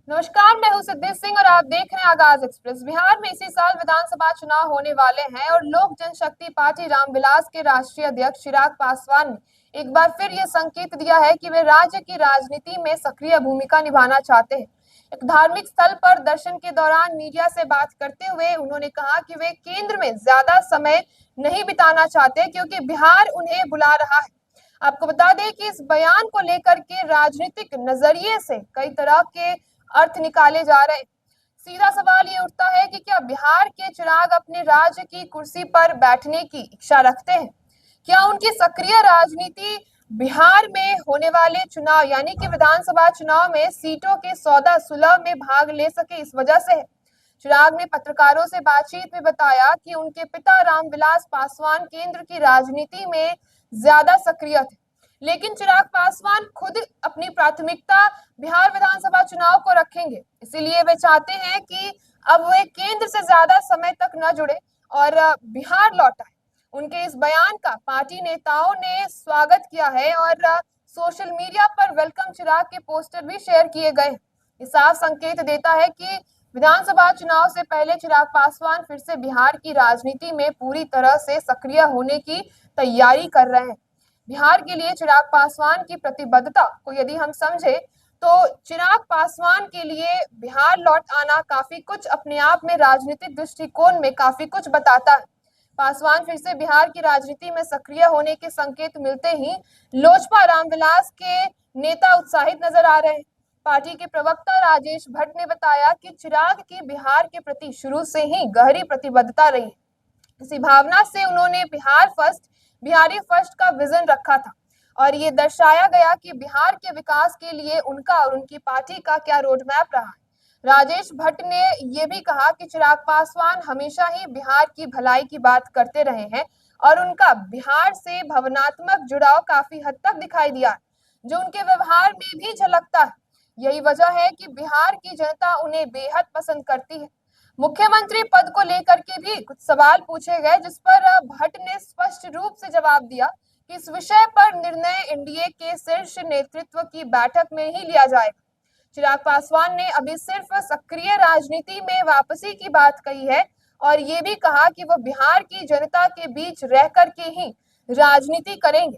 नमस्कार, मैं हूं सिद्धि सिंह और आप देख रहे हैं आगाज एक्सप्रेस। बिहार में इसी साल विधानसभा चुनाव होने वाले हैं और लोक जनशक्ति पार्टी रामविलास के राष्ट्रीय अध्यक्ष चिराग पासवान ने एक बार फिर ये संकेत दिया है कि वे राज्य की राजनीति में सक्रिय भूमिका निभाना चाहते हैं। एक धार्मिक स्थल पर दर्शन के दौरान मीडिया से बात करते हुए उन्होंने कहा कि वे केंद्र में ज्यादा समय नहीं बिताना चाहते क्योंकि बिहार उन्हें बुला रहा है। आपको बता दें कि इस बयान को लेकर के राजनीतिक नजरिए से कई तरह के अर्थ निकाले जा रहे हैं। सीधा सवाल ये उठता है कि क्या बिहार के चिराग अपने राज्य की कुर्सी पर बैठने की इच्छा रखते हैं? क्या उनकी सक्रिय राजनीति बिहार में होने वाले चुनाव यानी कि विधानसभा चुनाव में सीटों के सौदा सुलह में भाग ले सके इस वजह से है? चिराग ने पत्रकारों से बातचीत में बताया कि उनके पिता रामविलास पासवान केंद्र की राजनीति में ज्यादा सक्रिय थे, लेकिन चिराग पासवान खुद अपनी प्राथमिकता बिहार विधानसभा चुनाव को रखेंगे। इसीलिए वे चाहते हैं कि अब वे केंद्र से ज्यादा समय तक न जुड़े और बिहार लौट आए। उनके इस बयान का पार्टी नेताओं ने स्वागत किया है और सोशल मीडिया पर वेलकम चिराग के पोस्टर भी शेयर किए गए। ये साफ संकेत देता है कि विधानसभा चुनाव से पहले चिराग पासवान फिर से बिहार की राजनीति में पूरी तरह से सक्रिय होने की तैयारी कर रहे हैं। बिहार के लिए चिराग पासवान की प्रतिबद्धता को यदि हम समझे तो चिराग पासवान के लिए बिहार लौट आना काफी कुछ अपने आप में राजनीतिक दृष्टिकोण में काफी कुछ बताता है। पासवान फिर से बिहार की राजनीति में सक्रिय होने के संकेत मिलते ही लोजपा रामविलास के नेता उत्साहित नजर आ रहे हैं। पार्टी के प्रवक्ता राजेश भट्ट ने बताया कि चिराग की बिहार के प्रति शुरू से ही गहरी प्रतिबद्धता रही है। इसी भावना से उन्होंने बिहारी फर्स्ट का विजन रखा था और ये दर्शाया गया कि बिहार के विकास के लिए उनका और उनकी पार्टी का क्या रोड मैप रहा है। राजेश भट्ट ने ये भी कहा कि चिराग पासवान हमेशा ही बिहार की भलाई की बात करते रहे हैं और उनका बिहार से भावनात्मक जुड़ाव काफी हद तक दिखाई दिया, जो उनके व्यवहार में भी झलकता है। यही वजह है कि बिहार की जनता उन्हें बेहद पसंद करती है। मुख्यमंत्री पद को लेकर के भी कुछ सवाल पूछे गए, जिस पर भट्ट ने स्पष्ट रूप से जवाब दिया कि इस विषय पर निर्णय एनडीए के शीर्ष नेतृत्व की बैठक में ही लिया जाएगा। चिराग पासवान ने अभी सिर्फ सक्रिय राजनीति में वापसी की बात कही है और ये भी कहा कि वो बिहार की जनता के बीच रह करके ही राजनीति करेंगे।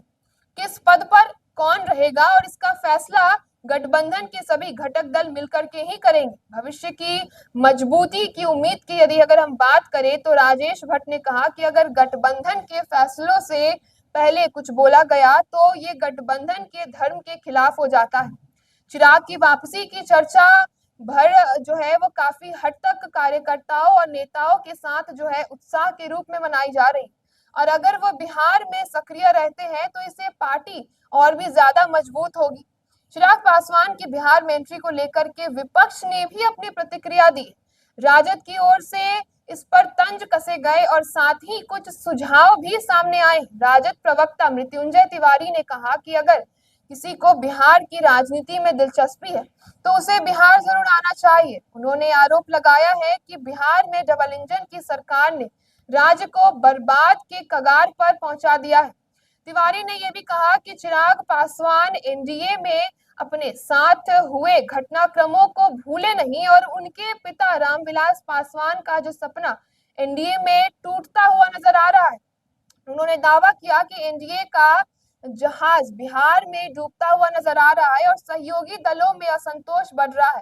किस पद पर कौन रहेगा और इसका फैसला गठबंधन के सभी घटक दल मिलकर के ही करेंगे। भविष्य की मजबूती की उम्मीद की यदि अगर हम बात करें तो राजेश भट्ट ने कहा कि अगर गठबंधन के फैसलों से पहले कुछ बोला गया तो ये गठबंधन के धर्म के खिलाफ हो जाता है। चिराग की वापसी की चर्चा भर जो है वो काफी हद तक कार्यकर्ताओं और नेताओं के साथ जो है उत्साह के रूप में मनाई जा रही, और अगर वो बिहार में सक्रिय रहते हैं तो इससे पार्टी और भी ज्यादा मजबूत होगी। चिराग पासवान की बिहार में एंट्री को लेकर के विपक्ष ने भी अपनी प्रतिक्रिया दी। राजद की ओर से इस पर तंज कसे गए और साथ ही कुछ सुझाव भी सामने आए। राजद प्रवक्ता मृत्युंजय तिवारी ने कहा कि अगर किसी को बिहार की राजनीति में दिलचस्पी है तो उसे बिहार जरूर आना चाहिए। उन्होंने आरोप लगाया है कि बिहार में डबल इंजन की सरकार ने राज्य को बर्बाद के कगार पर पहुंचा दिया है। तिवारी ने यह भी कहा कि चिराग पासवान एनडीए में अपने साथ हुए घटनाक्रमों को भूले नहीं और उनके पिता रामविलास पासवान का जो सपना एनडीए में टूटता हुआ नजर आ रहा है। उन्होंने दावा किया कि एनडीए का जहाज बिहार में डूबता हुआ नजर आ रहा है और सहयोगी दलों में असंतोष बढ़ रहा है।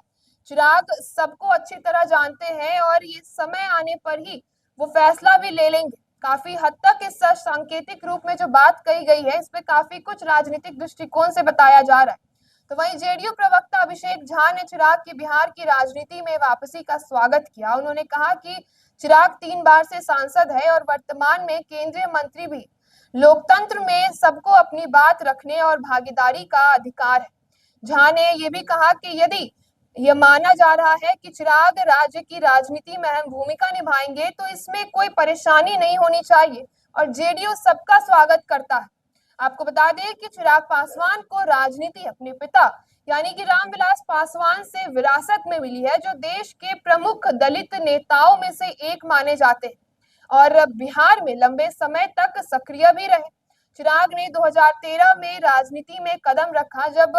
चिराग सबको अच्छी तरह जानते हैं और ये समय आने पर ही वो फैसला भी ले लेंगे। काफी हद तक इस सांकेतिक रूप में जो बात कही गई है, इस पे काफी कुछ राजनीतिक दृष्टिकोण से बताया जा रहा है। तो वहीं जेडीयू प्रवक्ता अभिषेक झा ने चिराग की बिहार की राजनीति में वापसी का स्वागत किया। उन्होंने कहा कि चिराग 3 बार से सांसद है और वर्तमान में केंद्रीय मंत्री भी। लोकतंत्र में सबको अपनी बात रखने और भागीदारी का अधिकार है। झा ने यह भी कहा कि यदि यह माना जा रहा है कि चिराग राज्य की राजनीति में अहम भूमिका निभाएंगे तो इसमें कोई परेशानी नहीं होनी चाहिए और जेडीयू सबका स्वागत करता है। आपको बता दें कि चिराग पासवान को राजनीति अपने पिता यानी कि रामविलास पासवान से विरासत में मिली है, जो देश के प्रमुख दलित नेताओं में से एक माने जाते हैं और बिहार में लंबे समय तक सक्रिय भी रहे। चिराग ने 2013 में राजनीति में कदम रखा जब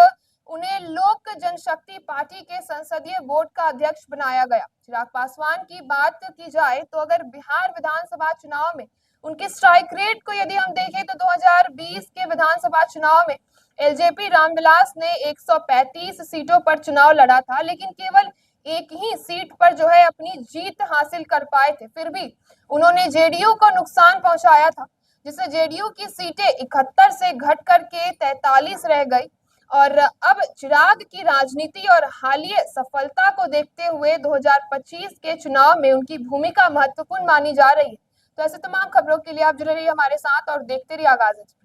उन्हें लोक जनशक्ति पार्टी के संसदीय बोर्ड का अध्यक्ष बनाया गया। चिराग पासवान की बात की जाए तो अगर बिहार विधानसभा चुनाव में उनके स्ट्राइक रेट को यदि हम देखें तो 2020 के विधानसभा चुनाव में एलजेपी रामविलास ने 135 सीटों पर चुनाव लड़ा था, लेकिन केवल एक ही सीट पर जो है अपनी जीत हासिल कर पाए थे। फिर भी उन्होंने जेडीयू को नुकसान पहुंचाया था, जिससे जेडीयू की सीटें 71 से घट करके 43 रह गई। और अब चिराग की राजनीति और हालिया सफलता को देखते हुए 2025 के चुनाव में उनकी भूमिका महत्वपूर्ण मानी जा रही है। तो ऐसे तमाम खबरों के लिए आप जुड़े रहिए हमारे साथ और देखते रहिए आगाज एक्सप्रेस।